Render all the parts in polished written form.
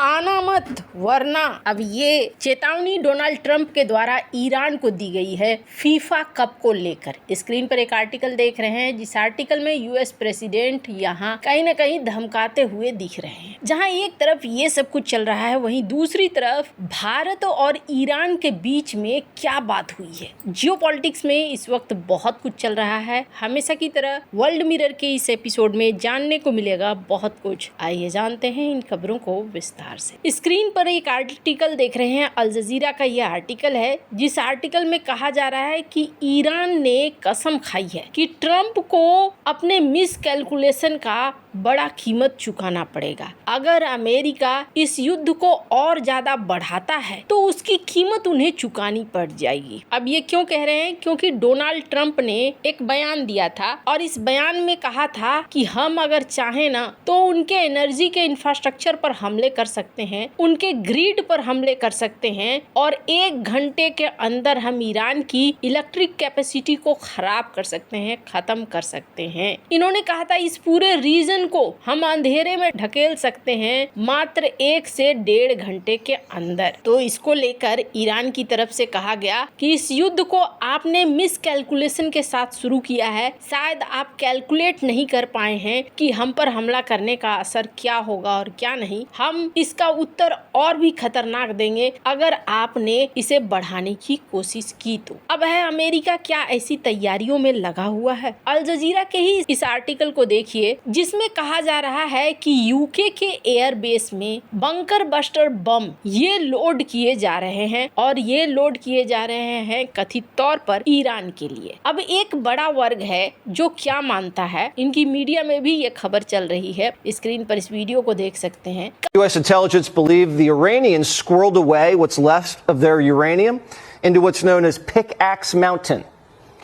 आना मत वरना। अब ये चेतावनी डोनाल्ड ट्रंप के द्वारा ईरान को दी गई है फीफा कप को लेकर। स्क्रीन पर एक आर्टिकल देख रहे हैं, जिस आर्टिकल में यूएस प्रेसिडेंट यहाँ कहीं न कहीं धमकाते हुए दिख रहे हैं। जहाँ एक तरफ ये सब कुछ चल रहा है, वहीं दूसरी तरफ भारत और ईरान के बीच में क्या बात हुई है। जियोपॉलिटिक्स में इस वक्त बहुत कुछ चल रहा है। हमेशा की तरह वर्ल्ड मिरर के इस एपिसोड में जानने को मिलेगा बहुत कुछ। आइए जानते हैं इन खबरों को विस्तार से। स्क्रीन पर एक आर्टिकल देख रहे हैं, अल जजीरा का यह आर्टिकल है, जिस आर्टिकल में कहा जा रहा है कि ईरान ने कसम खाई है कि ट्रंप को अपने मिस कैलकुलेशन का बड़ा कीमत चुकाना पड़ेगा। अगर अमेरिका इस युद्ध को और ज्यादा बढ़ाता है तो उसकी कीमत उन्हें चुकानी पड़ जाएगी। अब ये क्यों कह रहे हैं? क्योंकि डोनाल्ड ट्रंप ने एक बयान दिया था और इस बयान में कहा था कि हम अगर चाहें ना तो उनके एनर्जी के इंफ्रास्ट्रक्चर पर हमले कर सकते हैं, उनके ग्रिड पर हमले कर सकते हैं और 1 घंटे के अंदर हम ईरान की इलेक्ट्रिक कैपेसिटी को खराब कर सकते हैं, खत्म कर सकते हैं। इन्होंने कहा था इस पूरे रीजन को हम अंधेरे में ढकेल सकते हैं मात्र 1 से 1.5 घंटे के अंदर। तो इसको लेकर ईरान की तरफ से कहा गया कि इस युद्ध को आपने मिस कैलकुलेशन के साथ शुरू किया है, शायद आप कैलकुलेट नहीं कर पाए हैं कि हम पर हमला करने का असर क्या होगा और क्या नहीं। हम इसका उत्तर और भी खतरनाक देंगे अगर आपने इसे बढ़ाने की कोशिश की तो। अब है अमेरिका क्या ऐसी तैयारियों में लगा हुआ है? अल जजीरा के ही इस आर्टिकल को देखिए, जिसमें कहा जा रहा है कि यूके के एयरबेस में बंकर बस्टर बम ये लोड किए जा रहे हैं और ये लोड किए जा रहे हैं कथित तौर पर ईरान के लिए। अब एक बड़ा वर्ग है जो क्या मानता है, इनकी मीडिया में भी ये खबर चल रही है। स्क्रीन पर इस वीडियो को देख सकते हैं। US intelligence believe the Iranians squirreled away what's left of their uranium into what's known as Pickaxe Mountain,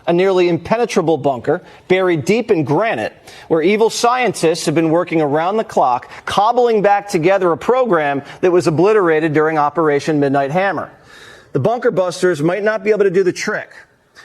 a nearly impenetrable bunker buried deep in granite where evil scientists have been working around the clock, cobbling back together a program that was obliterated during Operation Midnight Hammer. The bunker busters might not be able to do the trick.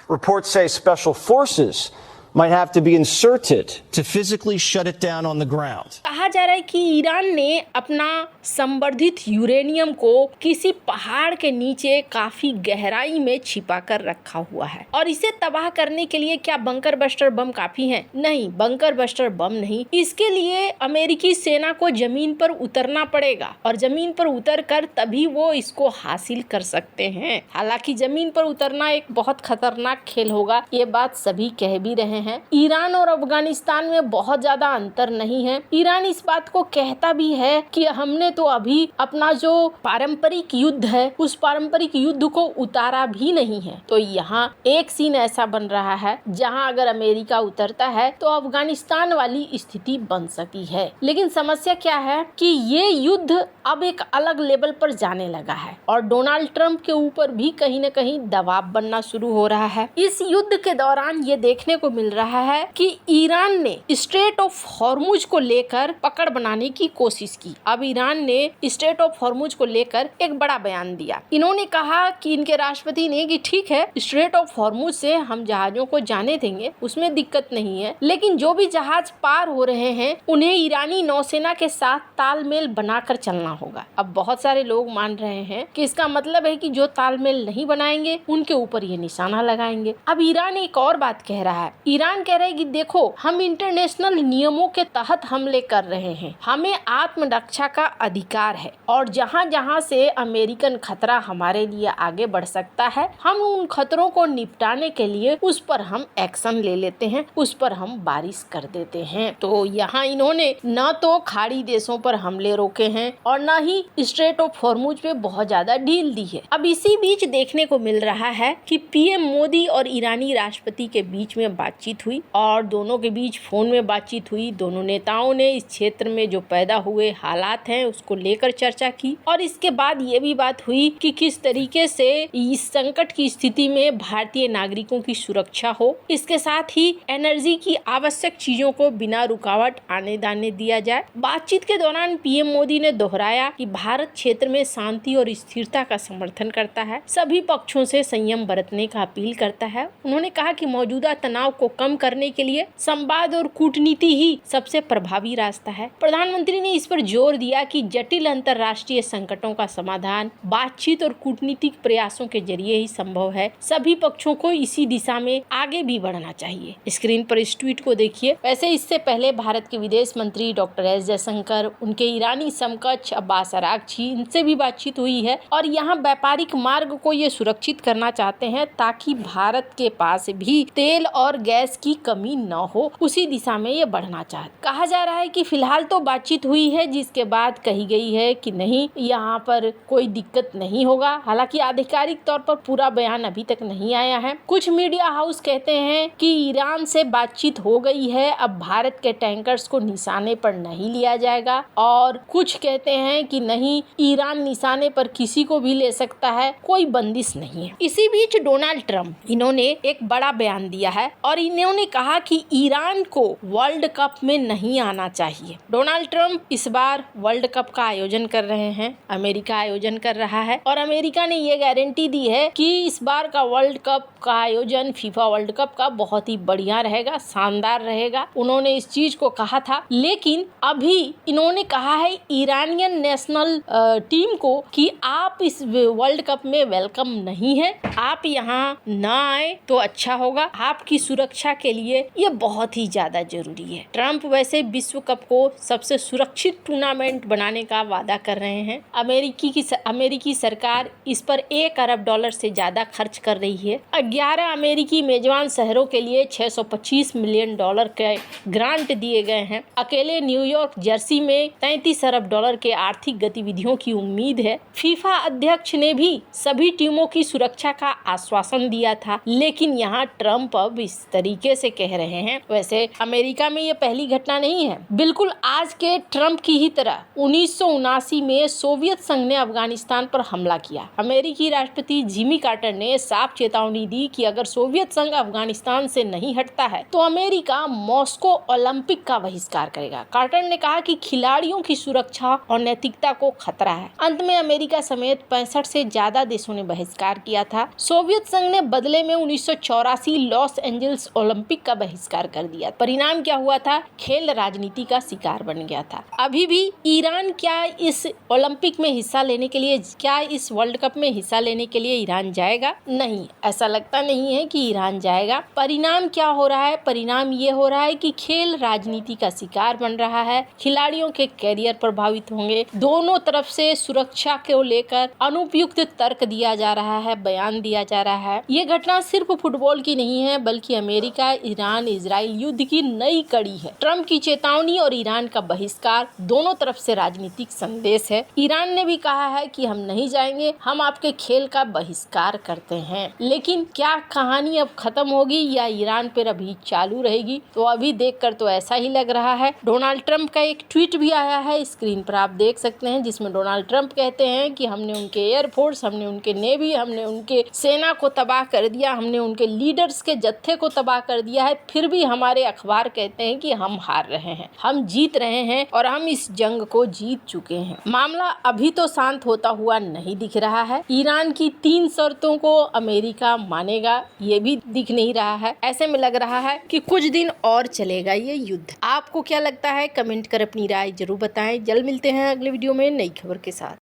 Reports say special forces might have to be inserted to physically shut it down on the ground. कहा जा रहा है कि Iran ने अपना संवर्धित uranium को किसी पहाड़ के नीचे काफी गहराई में छिपा कर रखा हुआ है और इसे तबाह करने के लिए क्या बंकर बस्टर बम काफी हैं? नहीं, बंकर बस्टर बम नहीं। इसके लिए अमेरिकी सेना को जमीन पर उतरना पड़ेगा और जमीन पर उतर कर तभी वो इसको हासिल कर सकते हैं। हालांकि जमीन पर उतरना एक बहुत खतरनाक खेल होगा, ये बात सभी कह भी रहे हैं। ईरान और अफगानिस्तान में बहुत ज्यादा अंतर नहीं है। ईरान इस बात को कहता भी है कि हमने तो अभी अपना जो पारंपरिक युद्ध है उस पारंपरिक युद्ध को उतारा भी नहीं है। तो यहाँ एक सीन ऐसा बन रहा है जहाँ अगर अमेरिका उतरता है तो अफगानिस्तान वाली स्थिति बन सकती है। लेकिन समस्या क्या है कि ये युद्ध अब एक अलग लेवल पर जाने लगा है और डोनाल्ड ट्रंप के ऊपर भी कहीं न कहीं दबाव बनना शुरू हो रहा है। इस युद्ध के दौरान ये देखने को मिल रहा है कि ईरान ने स्ट्रेट ऑफ हॉर्मुज को लेकर पकड़ बनाने की कोशिश की। अब ईरान ने स्ट्रेट ऑफ हॉर्मुज को लेकर एक बड़ा बयान दिया। इन्होंने कहा कि इनके राष्ट्रपति ने कि ठीक है, स्ट्रेट ऑफ हॉर्मुज से हम जहाजों को जाने देंगे, उसमें दिक्कत नहीं है, लेकिन जो भी जहाज पार हो रहे हैं उन्हें ईरानी नौसेना के साथ तालमेल बनाकर चलना होगा। अब बहुत सारे लोग मान रहे हैं कि इसका मतलब है कि जो तालमेल नहीं बनाएंगे उनके ऊपर ये निशाना लगाएंगे। अब ईरान एक और बात कह रहा है। ईरान कह रहा है कि देखो, हम इंटरनेशनल नियमों के तहत हमले कर रहे हैं, हमें आत्मरक्षा का अधिकार है और जहां जहां से अमेरिकन खतरा हमारे लिए आगे बढ़ सकता है, हम उन खतरों को निपटाने के लिए उस पर हम एक्शन ले लेते हैं, उस पर हम बारिश कर देते हैं। तो यहाँ इन्होंने न तो खाड़ी देशों पर हमले रोके हैं और न ही स्ट्रेट ऑफ हॉर्मुज पे बहुत ज्यादा ढील दी है। अब इसी बीच देखने को मिल रहा है कि पीएम मोदी और ईरानी राष्ट्रपति के बीच में बातचीत हुई और दोनों के बीच फोन में बातचीत हुई। दोनों नेताओं ने इस क्षेत्र में जो पैदा हुए हालात हैं उसको लेकर चर्चा की और इसके बाद ये भी बात हुई कि किस तरीके से इस संकट की स्थिति में भारतीय नागरिकों की सुरक्षा हो, इसके साथ ही एनर्जी की आवश्यक चीजों को बिना रुकावट आने जाने दिया जाए। बातचीत के दौरान पीएम मोदी ने दोहराया कि भारत क्षेत्र में शांति और स्थिरता का समर्थन करता है, सभी पक्षों से संयम बरतने का अपील करता है। उन्होंने कहा कि मौजूदा तनाव को कम करने के लिए संवाद और कूटनीति ही सबसे प्रभावी रास्ता है। प्रधानमंत्री ने इस पर जोर दिया कि जटिल अंतर्राष्ट्रीय संकटों का समाधान बातचीत और कूटनीतिक प्रयासों के जरिए ही संभव है। सभी पक्षों को इसी दिशा में आगे भी बढ़ना चाहिए। स्क्रीन पर इस ट्वीट को देखिए। वैसे इससे पहले भारत के विदेश मंत्री डॉक्टर एस जयशंकर, उनके ईरानी समकक्ष अब्बास अरागची, इनसे भी बातचीत हुई है और यहाँ व्यापारिक मार्ग को ये सुरक्षित करना चाहते हैं ताकि भारत के पास भी तेल और गैस की कमी न हो, उसी दिशा में ये बढ़ना चाहते। कहा जा रहा है कि फिलहाल तो बातचीत हुई है, जिसके बाद कही गई है कि नहीं, यहाँ पर कोई दिक्कत नहीं होगा। हालांकि आधिकारिक तौर पर पूरा बयान अभी तक नहीं आया है। कुछ मीडिया हाउस कहते हैं कि ईरान से बातचीत हो गई है, अब भारत के टैंकर्स को निशाने पर नहीं लिया जाएगा, और कुछ कहते हैं कि नहीं, ईरान निशाने पर किसी को भी ले सकता है, कोई बंदिश नहीं है। इसी बीच डोनाल्ड ट्रंप, इन्होंने एक बड़ा बयान दिया है और इन्होंने कहा कि ईरान को वर्ल्ड कप में नहीं आना चाहिए। डोनाल्ड ट्रंप इस बार वर्ल्ड कप का आयोजन कर रहे हैं, अमेरिका आयोजन कर रहा है और अमेरिका ने ये गारंटी दी है कि इस बार का वर्ल्ड कप का आयोजन, फीफा वर्ल्ड कप का, बहुत ही बढ़िया रहेगा, शानदार रहेगा। उन्होंने इस चीज को कहा था, लेकिन अभी इन्होंने कहा है ईरानियन नेशनल टीम को कि आप इस वर्ल्ड कप में वेलकम नहीं है, आप यहाँ ना आए तो अच्छा होगा, आपकी सुरक्षा के लिए ये बहुत ही ज्यादा जरूरी है। ट्रंप वैसे विश्व कप को सबसे सुरक्षित टूर्नामेंट बनाने का वादा कर रहे हैं। अमेरिकी सरकार इस पर $1 अरब से ज्यादा खर्च कर रही है। 11 अमेरिकी मेजबान शहरों के लिए $625 मिलियन के ग्रांट दिए गए हैं। अकेले न्यूयॉर्क, जर्सी में $33 अरब के आर्थिक गतिविधियों की उम्मीद है। फीफा अध्यक्ष ने भी सभी टीमों की सुरक्षा का आश्वासन दिया था, लेकिन यहाँ ट्रंप अब इस तरीके से कह रहे हैं। वैसे अमेरिका में ये पहली घटना नहीं है। बिल्कुल आज के ट्रंप की ही तरह 1979 में सोवियत संघ ने अफगानिस्तान पर हमला किया। अमेरिकी राष्ट्रपति जिमी कार्टर ने साफ चेतावनी दी कि अगर सोवियत संघ अफगानिस्तान से नहीं हटता है तो अमेरिका मॉस्को ओलंपिक का बहिष्कार करेगा। कार्टर ने कहा कि खिलाड़ियों की सुरक्षा और नैतिकता को खतरा है। अंत में अमेरिका समेत 65 से ज्यादा देशों ने बहिष्कार किया था। सोवियत संघ ने बदले में 1984 लॉस एंजल्स ओलंपिक का बहिष्कार कर दिया। परिणाम क्या हुआ था? खेल राजनीति का शिकार बन गया था। अभी भी ईरान क्या इस ओलंपिक में हिस्सा लेने के लिए, क्या इस वर्ल्ड कप में हिस्सा लेने के लिए ईरान जाएगा? नहीं, ऐसा लगता नहीं है कि ईरान जाएगा। परिणाम क्या हो रहा है? परिणाम ये हो रहा है कि खेल राजनीति का शिकार बन रहा है, खिलाड़ियों के कैरियर प्रभावित होंगे। दोनों तरफ से सुरक्षा को लेकर अनुपयुक्त तर्क दिया जा रहा है, बयान दिया जा रहा है। ये घटना सिर्फ फुटबॉल की नहीं है, बल्कि अमेरिका, ईरान, इजराइल युद्ध की नई कड़ी है। ट्रंप की चेतावनी और ईरान का बहिष्कार दोनों तरफ से राजनीतिक संदेश है। ईरान ने भी कहा है कि हम नहीं जाएंगे, हम आपके खेल का बहिष्कार करते हैं। लेकिन क्या कहानी अब खत्म होगी या ईरान पर अभी चालू रहेगी? तो अभी देखकर तो ऐसा ही लग रहा है। डोनाल्ड ट्रंप का एक ट्वीट भी आया है, स्क्रीन पर आप देख सकते हैं, जिसमें डोनाल्ड ट्रंप कहते हैं कि हमने उनके एयरफोर्स, हमने उनके नेवी, हमने उनके सेना को तबाह कर दिया, हमने उनके लीडर्स के जत्थे को तबाह कर दिया है, फिर भी हमारे अखबार कहते हैं कि हम हार रहे हैं, हम जीत रहे हैं और हम इस जंग को जीत चुके हैं। मामला अभी तो शांत होता हुआ नहीं दिख रहा है। ईरान की 3 शर्तों को अमेरिका मानेगा, ये भी दिख नहीं रहा है। ऐसे में लग रहा है कि कुछ दिन और चलेगा ये युद्ध। आपको क्या लगता है? कमेंट कर अपनी राय जरूर बताएं। जल्द मिलते हैं अगले वीडियो में नई खबर के साथ।